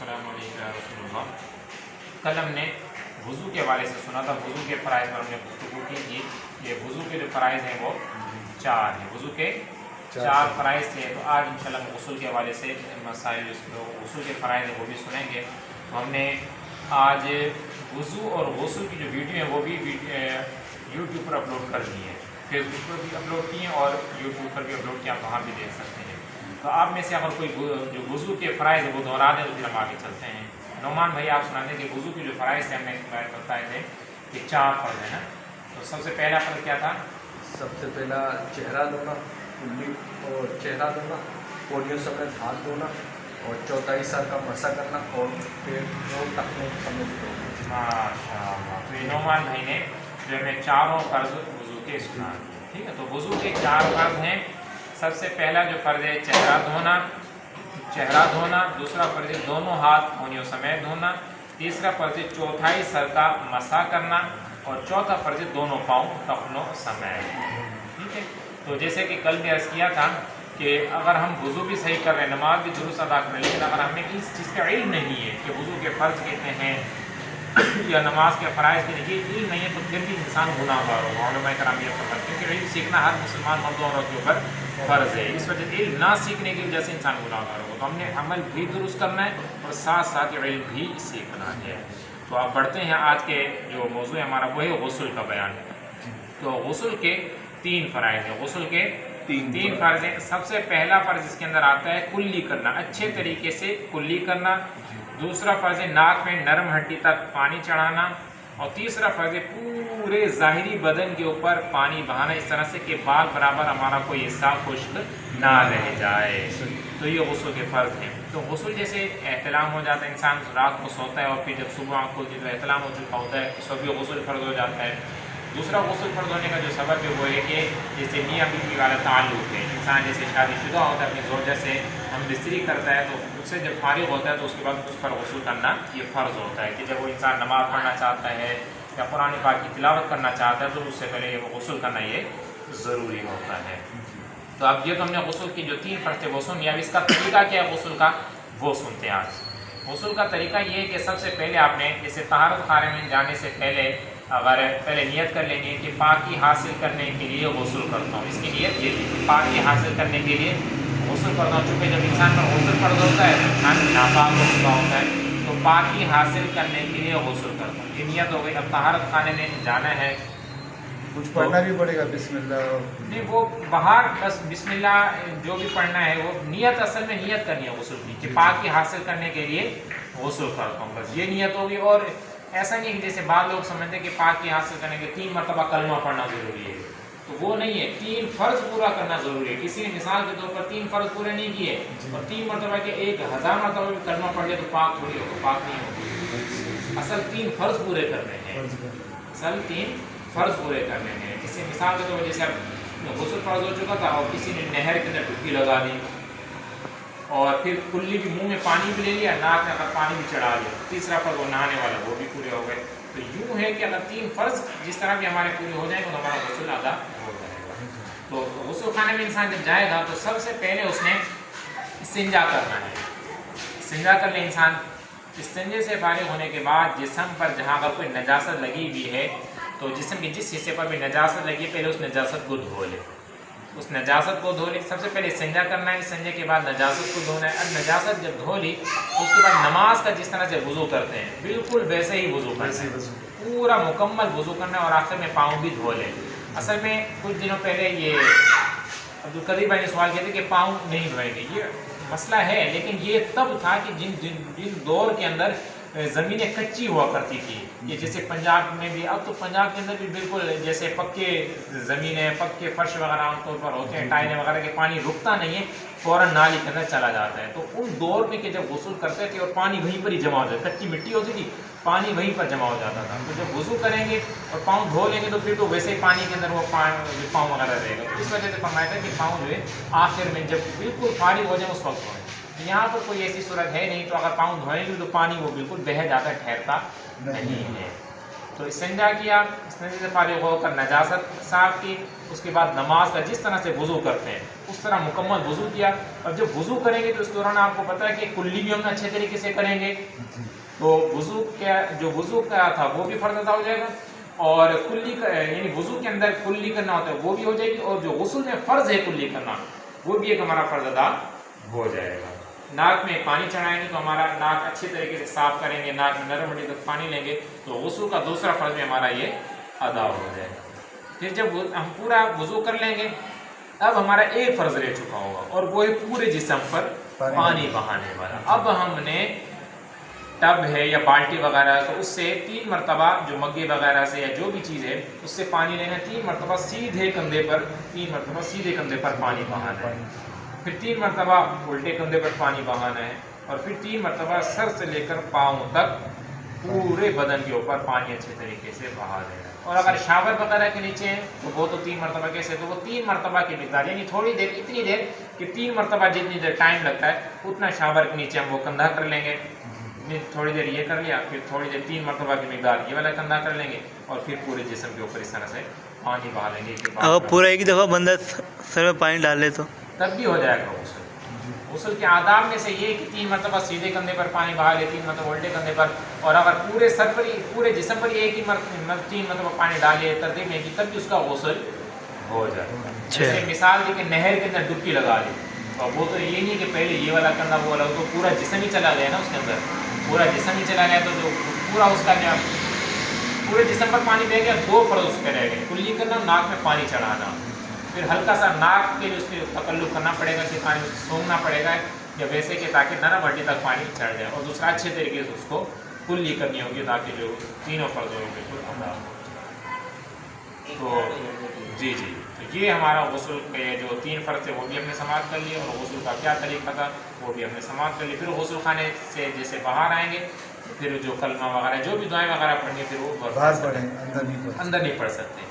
अस्सलाम वालेकुम या रसूलुल्लाह। कल हमने वज़ू के हवाले से सुना था, वज़ू के फ़राइज़ पर हमने गुफ्तगू की थी। ये वज़ू के जो फ़राइज़ हैं वो चार हैं, वज़ू के चार फ़राइज़ थे। तो आज इंशाल्लाह हम गुस्ल के हवाले से मसाइल जो गुस्ल के फ़राइज़ हैं वो भी सुनेंगे। तो हमने आज वज़ू और गुस्ल की जो वीडियो है वो भी यूट्यूब पर अपलोड कर दी है, फेसबुक पर भी अपलोड की हैं और यूट्यूब पर भी अपलोड किया, आप वहाँ भी देख सकते हैं। तो आप में से अगर कोई जो वज़ू के फ़राइज़ है वो दोहरा दें तो फिर हम आगे चलते हैं। नौमान भाई आप सुना दें कि वज़ू के जो फ़राइज़ थे हमने बताए थे कि चार फ़र्ज़ है ना। तो सबसे पहला फ़र्ज़ क्या था? सबसे पहला चेहरा धोना, कुल्ली और चेहरा धोना, पोलियो समेत हाथ धोना, और चौथा सर का मसा करना और पेट और टखने समेत धोना। माशाअल्लाह। तो ये नौमान भाई ने जो हमें चारों फ़र्ज़ वज़ू के सुना दिए, ठीक है। तो वज़ू के चार फ़र्ज़ हैं। सबसे पहला जो फ़र्ज़ है चेहरा धोना, दूसरा फ़र्ज़ है दोनों हाथ उंगलियों समेत धोना, तीसरा फ़र्ज़ है चौथाई सर का मसा करना और चौथा फ़र्ज़ है दोनों पाँव टखनों समेत, ठीक है। तो जैसे कि कल भी अर्ज़ किया था कि अगर हम वज़ू भी सही कर रहे हैं, नमाज भी दुरुस्त अदा कर रहे हैं, लेकिन अगर हमें इस चीज़ का इल्म नहीं है कि वज़ू के फ़र्ज़ कितने हैं या नमाज के फ़राइज़ के लिए इल्म नहीं है, तो फिर भी इंसान गुनाहगार होगा। उलमाए कराम ये फरमाते हैं क्योंकि इल्म सीखना हर मुसलमान मर्दों और औरतों पर फ़र्ज़ है। इस वजह से इल्म ना सीखने की वजह से इंसान गुनाहगार होगा। तो हमने अमल भी दुरुस्त करना है और साथ साथ इल्म भी सीखना है। तो आप बढ़ते हैं, आज के जो मौजू है हमारा वो है गुस्ल का बयान। तो गुस्ल के तीन फ़राइज़ हैं, गुस्ल के तीन फ़र्ज़ हैं। सबसे पहला फ़र्ज़ इसके अंदर आता है कुल्ली करना, अच्छे तरीके से कुल्ली करना। दूसरा फ़र्ज़ है नाक में नरम हड्डी तक पानी चढ़ाना और तीसरा फ़र्ज़ है पूरे ज़ाहिरी बदन के ऊपर पानी बहाना, इस तरह से कि बाल बराबर हमारा कोई हिस्सा खुश्क ना रह जाए। तो ये गुस्ल के फ़र्ज़ हैं। तो गुस्ल जैसे एहतलाम हो जाता है, इंसान रात को सोता है और फिर जब सुबह आँख खुलती है तो एहतलाम हो चुका होता है, इस वक्त भी गुस्ल फ़र्ज़ हो जाता है। दूसरा गुस्ल फ़र्ज़ होने का जो सबब है वो है कि जैसे मियाँ बीवी वाला ताल्लुक़ है, इंसान जैसे शादीशुदा होता है अपनी ज़ौजा से हम बिस्तरी करता है तो उससे जब फारिग होता है तो उसके बाद उस पर गुस्ल करना ये फ़र्ज़ होता है कि जब वो इंसान नमाज़ पढ़ना चाहता है या कुरान पाक की तिलावत करना चाहता है तो उससे पहले ये वो गुस्ल करना ये ज़रूरी होता है। तो अब ये तो हमने गुस्ल की जो तीन फ़र्ज़ थे वो सुन लिया। अब इसका तरीका क्या है गुस्ल का वो सुनते हैं आज। गुस्ल का तरीका ये है कि सबसे पहले आपने जैसे तहारत खाने में जाने से पहले अगर पहले नियत कर लेंगे कि पाकी हासिल करने के लिए गुस्ल करता हूँ, इसकी नियत ये थी पाकी हासिल करने के लिए गुस्ल करता हूँ। चूँकि जब इंसान पर गुस्ल फ़र्ज़ होता है तो इंसान नापाक हो चुका होता है, तो पाकी हासिल करने के लिए गुस्ल करता हूँ, ये नियत हो गई। अब तहारत खाने में जाना है, कुछ पढ़ना भी पड़ेगा बिस्मिल्लाह? नहीं, वो बाहर बस बिस्मिल्लाह जो भी पढ़ना है वो नियत, असल में नियत करनी है गुस्ल की कि पाकी हासिल करने के लिए गुस्ल करता हूँ, बस ये नियत होगी। और ऐसा नहीं है कि जैसे बाद लोग समझते हैं कि पाकी हासिल करने के 3 मरतबा कलमा पढ़ना ज़रूरी है, तो वो नहीं है। 3 फ़र्ज़ पूरा करना ज़रूरी है। किसी ने मिसाल के तौर पर 3 फ़र्ज़ पूरे नहीं किए और 3 मरतबा के 1000 मरतबा भी कलमा पढ़ ले तो पाक थोड़ी होगा, पाक नहीं होगी। असल 3 फ़र्ज़ पूरे करने हैं, असल 3 फ़र्ज़ पूरे करने हैं। इससे मिसाल के तौर पर जैसे अब गुस्ल फ़र्ज़ हो चुका था और किसी ने नहर के अंदर डुबकी लगा दी और फिर कुल्ली भी मुंह में पानी भी ले लिया, नाक में अगर पानी भी चढ़ा लिया, तीसरा फ़र्ज़ वो नहाने वाला वो भी पूरे हो गए। तो यूँ है कि अगर 3 फ़र्ज़ जिस तरह भी हमारे पूरे हो जाएंगे तो हमारा गुस्ल अदा हो जाएगा। तो गुस्ल खाने में इंसान जब जाएगा तो सबसे पहले उसने इस्तिंजा करना है। इस्तिंजा कर ले इंसान। इस्तिंजे से फारिग होने के बाद जिस्म पर जहाँ अगर कोई नजासत लगी हुई है तो जिस्म के जिस हिस्से पर भी नजासत लगी पहले उस नजासत को धो ले, उस नजासत को धो ली। सबसे पहले इस्तिंजा करना है, इस्तिंजे के बाद नजासत को धोना है। अब नजासत जब धो ली उसके बाद नमाज का जिस तरह से वज़ू करते हैं बिल्कुल वैसे ही वज़ू करना है, पूरा मुकम्मल वज़ू करना है और आखिर में पाँव भी धो लें। असल में कुछ दिनों पहले ये अब्दुल कदीर भाई ने सवाल किया था कि पाँव नहीं धोएंगे, ये मसला है, लेकिन ये तब था कि जिन दौर के अंदर ज़मीनें कच्ची हुआ करती थी, ये जैसे पंजाब में भी, अब तो पंजाब के अंदर भी बिल्कुल जैसे पक्के ज़मीनें पक्के फर्श वगैरह आमतौर पर होते हैं, टाइलें वगैरह के पानी रुकता नहीं है, फ़ौरन नाली के अंदर चला जाता है। तो उन दौर में कि जब गुस्ल करते थे और पानी वहीं पर ही जमा हो जाता, कच्ची मिट्टी होती थी, पानी वहीं पर जमा हो जाता था। तो जब वज़ू करेंगे और पाँव धो लेंगे तो फिर तो वैसे ही पानी के अंदर वो पाँव वगैरह रहेगा। तो इस वजह से फरमाया था कि पाँव जो है आखिर में जब बिल्कुल फारिग हो जाए उस वक्त धोएं। यहाँ पर कोई ऐसी सूरत है नहीं, तो अगर पाँव धोएंगे तो पानी वो बिल्कुल बह जाता है, ठहरता नहीं है। تو استنجا کیا، استنجا سے فارغ ہو کر نجاست صاف کی، اس کے بعد نماز کا جس طرح سے وضو کرتے ہیں اس طرح مکمل وضو کیا. اور جب وضو کریں گے تو اس دوران آپ کو پتہ ہے کہ کلی بھی ہم اچھے طریقے سے کریں گے. تو وضو کیا، جو وضو کا تھا وہ بھی فرض ادا ہو جائے گا، اور کلی یعنی وضو کے اندر کلی کرنا ہوتا ہے وہ بھی ہو جائے گی، اور جو غسل میں فرض ہے کلی کرنا وہ بھی ایک ہمارا فرض ادا ہو جائے گا. ناک میں پانی چڑھائیں گے تو ہمارا ناک اچھے طریقے سے صاف کریں گے، ناک میں نرم ہڈی تک پانی لیں گے تو غسل کا دوسرا فرض بھی ہمارا یہ ادا ہو جائے گا. پھر جب ہم پورا وضو کر لیں گے اب ہمارا ایک فرض رہ چکا ہوگا، اور وہ ہے پورے جسم پر پانی بہانے والا. اب ہم نے ٹب ہے یا بالٹی وغیرہ تو اس سے 3 مرتبہ جو مگے وغیرہ سے یا جو بھی چیز ہے اس سے پانی لینا، 3 مرتبہ سیدھے کندھے پر، 3 مرتبہ سیدھے کندھے پر پانی بہانا ہے، پھر 3 مرتبہ الٹے کندھے پر پانی بہانا ہے، اور پھر 3 مرتبہ سر سے لے کر پاؤں تک پورے بدن کے اوپر پانی اچھے طریقے سے بہا دینا. اور اگر شاور وغیرہ کے نیچے ہیں تو وہ تو 3 مرتبہ کیسے، تو وہ 3 مرتبہ کی مقدار، یعنی تھوڑی دیر، اتنی دیر کہ 3 مرتبہ جتنی دیر ٹائم لگتا ہے اتنا شاور کے نیچے ہم وہ کندھا کر لیں گے. تھوڑی دیر یہ کر لیا، پھر تھوڑی دیر 3 مرتبہ کی مقدار یہ والا کندھا کر لیں گے، اور پھر پورے جسم کے اوپر اس طرح سے پانی بہا لیں گے. اگر پورا ایک ہی دفعہ بندہ سر میں پانی ڈال لے تو تب بھی ہو جائے گا غسل. غسل کے آداب میں سے یہ کہ 3 مرتبہ سیدھے کندھے پر پانی بہا لے، 3 مرتبہ الٹے کندھے پر، اور اگر پورے سر پر ہی، پورے جسم پر ایک ہی 3 مرتبہ پانی ڈالے ترتیب میں تب بھی اس کا غسل ہو جائے. جیسے مثال دی کہ نہر کے اندر ڈبکی لگا لی، اور وہ تو یہ نہیں کہ پہلے یہ والا کندھا وہ والا، تو پورا جسم ہی چلا گیا نا اس کے اندر، پورا جسم ہی چلا گیا تو جو پورا اس کا کیا پورے جسم پر پانی دے گیا. 2 فرض اس کے رہ گئے، کلی کرنا، ناک میں پانی چڑھانا، پھر ہلکا سا ناک کے لیے اس کے تکلف کرنا پڑے گا کہ پانی سونگنا پڑے گا یا ویسے کہ تاکہ نرم ہڈی تک پانی چڑھ جائے، اور دوسرا اچھے طریقے سے اس کو کلی کرنی ہوگی تاکہ جو تینوں فرض ہوں بالکل ادا ہو. تو جی تو یہ ہمارا غسل کے جو 3 فرض تھے وہ بھی ہم نے سماعت کر لیے، اور غسل کا کیا طریقہ تھا وہ بھی ہم نے سماعت کر لی. پھر غسل خانے سے جیسے باہر آئیں گے پھر جو کلمہ وغیرہ جو بھی دعائیں وغیرہ پڑھیں گے پھر وہ اندر نہیں پڑھ سکتے.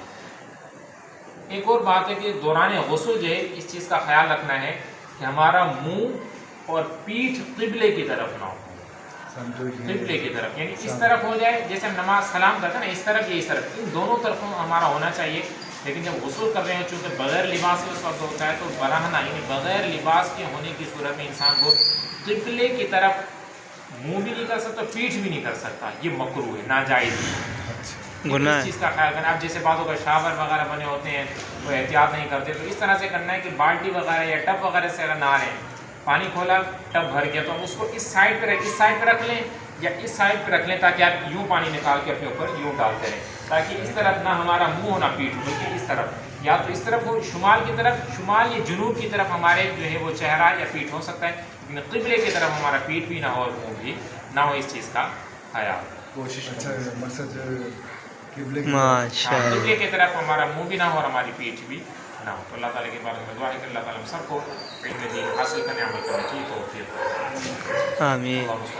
ایک اور بات ہے کہ دوران غسل جو ہے اس چیز کا خیال رکھنا ہے کہ ہمارا منہ اور پیٹھ قبلے کی طرف نہ ہو، قبلے کی طرف، یعنی اس طرف ہو جائے جیسے ہم نماز سلام کرتے ہیں نا، اس طرف یا اس طرف، ان دونوں طرفوں ہمارا ہونا چاہیے. لیکن جب غسل کر رہے ہیں چونکہ بغیر لباس کے اس وقت ہوتا ہے تو براہنہ یعنی بغیر لباس کے ہونے کی صورت میں انسان کو قبلے کی طرف منہ بھی نہیں کر سکتا، پیٹھ بھی نہیں کر سکتا، یہ مکروہ ہے، ناجائز ہے. اس چیز کا خیال کرنا. اب جیسے بعضوں کا شاور وغیرہ بنے ہوتے ہیں وہ احتیاط نہیں کرتے، تو اس طرح سے کرنا ہے کہ بالٹی وغیرہ یا ٹب وغیرہ سے اگر نہ آ رہے ہیں، پانی کھولا ٹب بھر گیا تو اس کو اس سائڈ پہ رکھ لیں یا اس سائڈ پہ رکھ لیں تاکہ آپ یوں پانی نکال کے اپنے اوپر یوں ڈالتے رہیں، تاکہ اس طرف نہ ہمارا منہ ہو نہ پیٹھ، بلکہ اس طرف، یا تو اس طرف ہو شمال کی طرف، شمال یا جنوب کی طرف ہمارے جو ہے وہ چہرہ یا پیٹھ ہو سکتا ہے، لیکن قبلے کی طرف ہمارا پیٹھ بھی نہ ہو اور منہ بھی نہ ہو، اس چیز کا خیال. قبلے کی طرف ہمارا منہ بھی نہ ہو اور ہماری پیٹھ بھی نہ ہو. تو اللہ تعالیٰ کے بارے میں دعا ہے کہ اللہ تعالیٰ ہم سب کو علم دین حاصل کرنے عمل کرنے کی توفیق. آمین. آمین.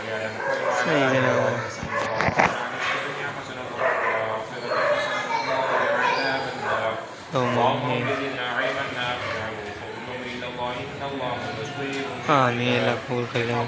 اللہ قبول کر لیں.